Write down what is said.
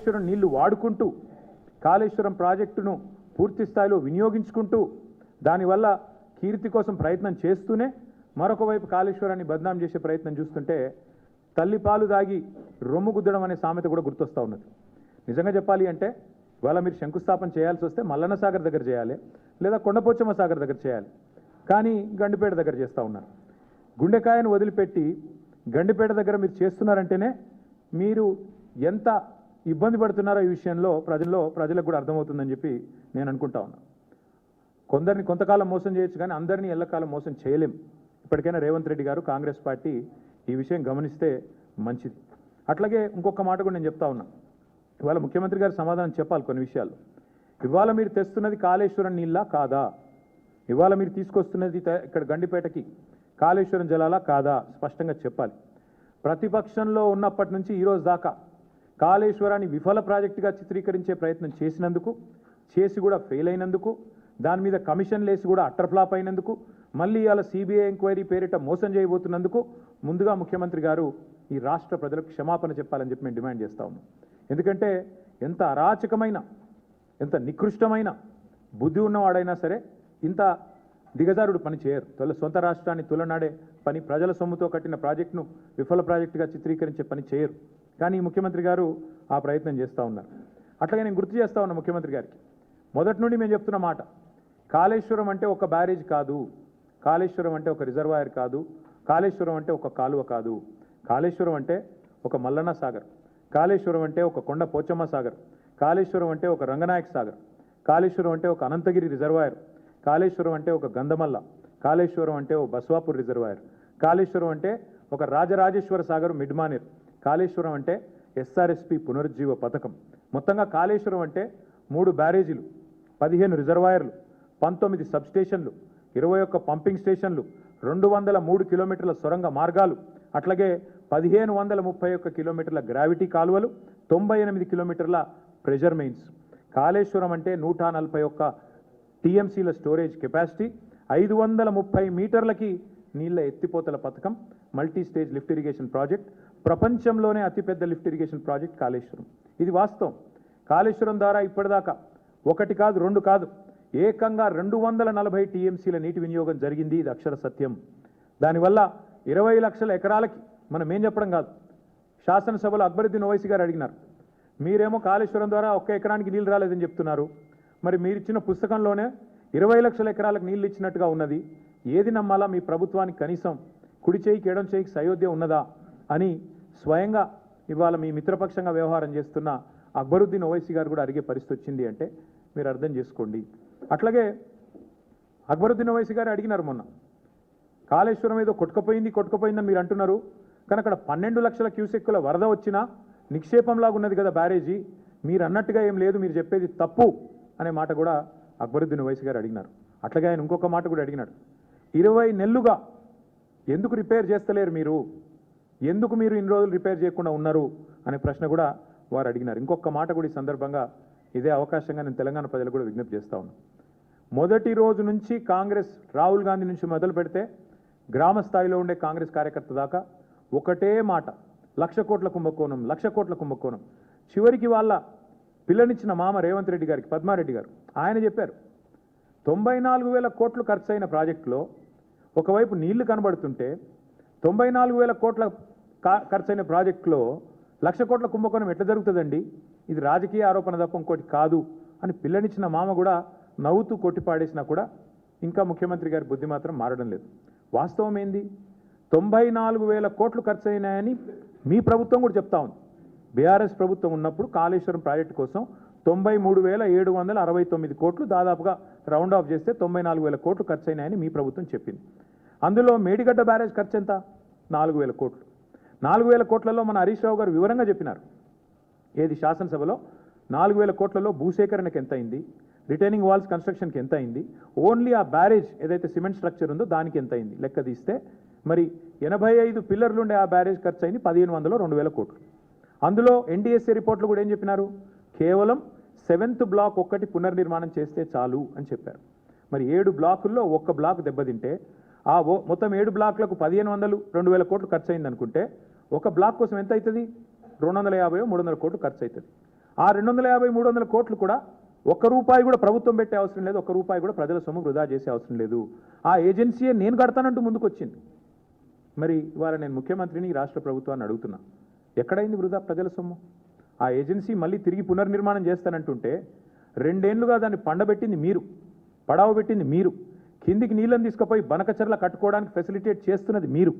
కాళేశ్వరం నీళ్లు వాడుకుంటూ కాళేశ్వరం ప్రాజెక్టును పూర్తి స్థాయిలో వినియోగించుకుంటూ దానివల్ల కీర్తి కోసం ప్రయత్నం చేస్తూనే మరొక వైపు కాళేశ్వరాన్ని బద్నాం చేసే ప్రయత్నం చూస్తుంటే తల్లిపాలు దాగి రొమ్ము గుద్దడం అనే సామెత కూడా గుర్తొస్తూ ఉన్నది. నిజంగా చెప్పాలి అంటే ఇవాళ మీరు శంకుస్థాపన చేయాల్సి వస్తే మల్లన్న సాగర్ దగ్గర చేయాలి, లేదా కొండపోచమ్మ సాగర్ దగ్గర చేయాలి, కానీ గండిపేట దగ్గర చేస్తూ ఉన్నారు. గుండెకాయను వదిలిపెట్టి గండిపేట దగ్గర మీరు చేస్తున్నారంటేనే మీరు ఎంత ఇబ్బంది పడుతున్నారో ఈ విషయంలో ప్రజలకు కూడా అర్థమవుతుందని చెప్పి నేను అనుకుంటా ఉన్నా. కొందరిని కొంతకాలం మోసం చేయొచ్చు, కానీ అందరినీ ఎల్లకాలం మోసం చేయలేం. ఇప్పటికైనా రేవంత్ రెడ్డి గారు, కాంగ్రెస్ పార్టీ ఈ విషయం గమనిస్తే మంచిది. అట్లాగే ఇంకొక మాట కూడా నేను చెప్తా ఉన్నా, ఇవాళ ముఖ్యమంత్రి గారు సమాధానం చెప్పాలి కొన్ని విషయాలు. ఇవాళ మీరు తెస్తున్నది కాళేశ్వరం నీళ్ళ కాదా, ఇవాళ మీరు తీసుకొస్తున్నది ఇక్కడ గండిపేటకి కాళేశ్వరం జలాలా కాదా స్పష్టంగా చెప్పాలి. ప్రతిపక్షంలో ఉన్నప్పటి నుంచి ఈరోజు దాకా కాళేశ్వరాన్ని విఫల ప్రాజెక్టుగా చిత్రీకరించే ప్రయత్నం చేసినందుకు, చేసి కూడా ఫెయిల్ అయినందుకు, దాని మీద కమిషన్లు వేసి కూడా అట్టర్ ఫ్లాప్ అయినందుకు, మళ్ళీ ఇవాళ సిబిఐ ఎంక్వైరీ పేరిట మోసం చేయబోతున్నందుకు ముందుగా ముఖ్యమంత్రి గారు ఈ రాష్ట్ర ప్రజలకు క్షమాపణ చెప్పాలని చెప్పి మేము డిమాండ్ చేస్తా ఉన్నాం. ఎందుకంటే ఎంత అరాచకమైన, ఎంత నికృష్టమైన బుద్ధి ఉన్నవాడైనా సరే ఇంత దిగజారుడు పని చేయరు. సొంత రాష్ట్రాన్ని తులనాడే పని, ప్రజల సొమ్ముతో కట్టిన ప్రాజెక్టును విఫల ప్రాజెక్టుగా చిత్రీకరించే పని చేయరు. కానీ ముఖ్యమంత్రి గారు ఆ ప్రయత్నం చేస్తూ ఉన్నారు. అట్లాగే నేను గుర్తు చేస్తా ఉన్నా ముఖ్యమంత్రి గారికి, మొదటి నుండి మేము చెప్తున్న మాట, కాళేశ్వరం అంటే ఒక బ్యారేజ్ కాదు, కాళేశ్వరం అంటే ఒక రిజర్వాయర్ కాదు, కాళేశ్వరం అంటే ఒక కాలువ కాదు, కాళేశ్వరం అంటే ఒక మల్లన్న సాగర్, కాళేశ్వరం అంటే ఒక కొండ పోచమ్మ సాగర్, కాళేశ్వరం అంటే ఒక రంగనాయక సాగర్, కాళేశ్వరం అంటే ఒక అనంతగిరి రిజర్వాయర్, కాళేశ్వరం అంటే ఒక గంధమల్ల, కాళేశ్వరం అంటే ఒక బస్వాపూర్ రిజర్వాయర్, కాళేశ్వరం అంటే ఒక రాజరాజేశ్వర సాగర్ మిడ్మానేర్, కాళేశ్వరం అంటే ఎస్ఆర్ఎస్పి పునరుజ్జీవ పథకం. మొత్తంగా కాళేశ్వరం అంటే 3 బ్యారేజీలు, 15 రిజర్వాయర్లు, 19 సబ్స్టేషన్లు, 21 పంపింగ్ స్టేషన్లు, 203 కిలోమీటర్ల సొరంగ మార్గాలు, అట్లాగే 1531 కిలోమీటర్ల గ్రావిటీ కాలువలు, 98 కిలోమీటర్ల ప్రెషర్ మెయిన్స్. కాళేశ్వరం అంటే 141 టీఎంసీల స్టోరేజ్ కెపాసిటీ, 530 మీటర్లకి నీళ్ల ఎత్తిపోతల పథకం, multi stage lift irrigation project, ప్రపంచంలోనే అతిపెద్ద లిఫ్ట్ ఇరిగేషన్ ప్రాజెక్ట్ కాళేశ్వరం. ఇది వాస్తవం. కాళేశ్వరం ద్వారా ఇప్పటిదాకా 1 కాదు 2 కాదు, ఏకంగా 240 టీఎంసీల నీటి వినియోగం జరిగింది. ఇది అక్షర సత్యం. దానివల్ల 20 లక్షల ఎకరాలకి, మనం ఏం చెప్పడం కాదు, శాసనసభలో అక్బరుద్దీన్ ఓవైసీ గారు అడిగినారు, మీరేమో కాళేశ్వరం ద్వారా 1 ఎకరానికి నీళ్ళు రాలేదని చెప్తున్నారు, మరి మీరిచ్చిన పుస్తకంలోనే 20 లక్షల ఎకరాలకు నీళ్ళు ఇచ్చినట్టుగా ఉన్నది, ఏది నమ్మాలా? మీ ప్రభుత్వానికి కనీసం కుడి చేయికి ఎడం చేయికి సయోధ్య ఉన్నదా అని స్వయంగా ఇవాళ మీ మిత్రపక్షంగా వ్యవహారం చేస్తున్న అక్బరుద్దీన్ ఓవైసీ గారు కూడా అడిగే పరిస్థితి వచ్చింది అంటే మీరు అర్థం చేసుకోండి. అట్లాగే అక్బరుద్దీన్ ఓవైసీ గారు అడిగినారు మొన్న, కాళేశ్వరం ఏదో కొట్టుకుపోయిందని మీరు అంటున్నారు, కానీ అక్కడ 12 లక్షల క్యూసెక్కుల వరద వచ్చినా నిక్షేపంలాగా ఉన్నది కదా బ్యారేజీ, మీరు అన్నట్టుగా ఏం లేదు, మీరు చెప్పేది తప్పు అనే మాట కూడా అక్బరుద్దీన్ ఓవైసీ గారు అడిగినారు. అట్లాగే ఆయన ఇంకొక మాట కూడా అడిగినాడు, 20 నెలలుగా ఎందుకు రిపేర్ చేస్తలేరు మీరు, ఎందుకు మీరు ఇన్ని రోజులు రిపేర్ చేయకుండా ఉన్నారు అనే ప్రశ్న కూడా వారు అడిగినారు. ఇంకొక మాట కూడా ఈ సందర్భంగా ఇదే అవకాశంగా నేను తెలంగాణ ప్రజలకు కూడా విజ్ఞప్తి చేస్తా ఉన్నాను. మొదటి రోజు నుంచి కాంగ్రెస్, రాహుల్ గాంధీ నుంచి మొదలు పెడితే గ్రామ స్థాయిలో ఉండే కాంగ్రెస్ కార్యకర్త దాకా ఒకటే మాట, 1,00,000 కోట్ల కుంభకోణం, 1,00,000 కోట్ల కుంభకోణం. చివరికి వాళ్ళ పిల్లనిచ్చిన మామ రేవంత్ రెడ్డి గారికి, పద్మారెడ్డి గారు, ఆయన చెప్పారు 94,000 కోట్లు ఖర్చు అయిన ప్రాజెక్టులో ఒకవైపు నీళ్లు కనబడుతుంటే 94,000 కోట్ల ఖర్చైన ప్రాజెక్టులో 1,00,000 కోట్ల కుంభకోణం ఎట్లా జరుగుతుందండి, ఇది రాజకీయ ఆరోపణ తప్ప ఇంకోటి కాదు అని పిల్లనిచ్చిన మామ కూడా నవ్వుతూ కొట్టిపాడేసినా కూడా ఇంకా ముఖ్యమంత్రి గారి బుద్ధి మాత్రం మారడం లేదు. వాస్తవం ఏంది, 94,000 కోట్లు ఖర్చు అయినాయని మీ ప్రభుత్వం కూడా చెప్తా ఉంది. బీఆర్ఎస్ ప్రభుత్వం ఉన్నప్పుడు కాళేశ్వరం ప్రాజెక్టు కోసం 93,769 కోట్లు, దాదాపుగా రౌండ్ ఆఫ్ చేస్తే 94,000 కోట్లు ఖర్చు అయినాయని మీ ప్రభుత్వం చెప్పింది. అందులో మేడిగడ్డ బ్యారేజ్ ఖర్చు ఎంత, 4,000 కోట్లు. 4,000 కోట్లలో మన హరీష్ రావు గారు వివరంగా చెప్పినారు, ఏది శాసనసభలో 4,000 కోట్లలో భూసేకరణకి ఎంత అయింది, రిటైనింగ్ వాల్స్ కన్స్ట్రక్షన్కి ఎంత అయింది, ఓన్లీ ఆ బ్యారేజ్ ఏదైతే సిమెంట్ స్ట్రక్చర్ ఉందో దానికి ఎంత అయింది లెక్క తీస్తే మరి 85 పిల్లర్లు ఉండే ఆ బ్యారేజ్ ఖర్చు అయింది 1,500 2,000 కోట్లు. అందులో ఎన్డీఎస్ఏ రిపోర్ట్లు కూడా ఏం చెప్పినారు, కేవలం 7th బ్లాక్ ఒక్కటి పునర్నిర్మాణం చేస్తే చాలు అని చెప్పారు. మరి 7 బ్లాకుల్లో 1 బ్లాక్ దెబ్బతింటే ఆ మొత్తం 7 బ్లాక్లకు 1,500 2,000 కోట్లు ఖర్చు అయింది అనుకుంటే ఒక బ్లాక్ కోసం ఎంత అవుతుంది, 250 300 కోట్లు ఖర్చు అవుతుంది. ఆ 250 300 కోట్లు కూడా ఒక్క రూపాయి కూడా ప్రభుత్వం పెట్టే అవసరం లేదు, ఒక్క రూపాయి కూడా ప్రజల సొమ్ము వృధా చేసే అవసరం లేదు. ఆ ఏజెన్సీయే నేను కడతానంటూ ముందుకు వచ్చింది. మరి ఇవాళ నేను ముఖ్యమంత్రిని ఈ రాష్ట్ర ప్రభుత్వాన్ని అడుగుతున్నా, ఎక్కడైంది వృధా ప్రజల సొమ్ము? ఆ ఏజెన్సీ మళ్ళీ తిరిగి పునర్నిర్మాణం చేస్తానంటుంటే 2 ఏళ్లుగా దాన్ని పండబెట్టింది మీరు, పడావ పెట్టింది మీరు, కిందికి నీళ్ళని తీసుకుపోయి బనకచర్ల కట్టుకోవడానికి ఫెసిలిటేట్ చేస్తున్నది మీరు.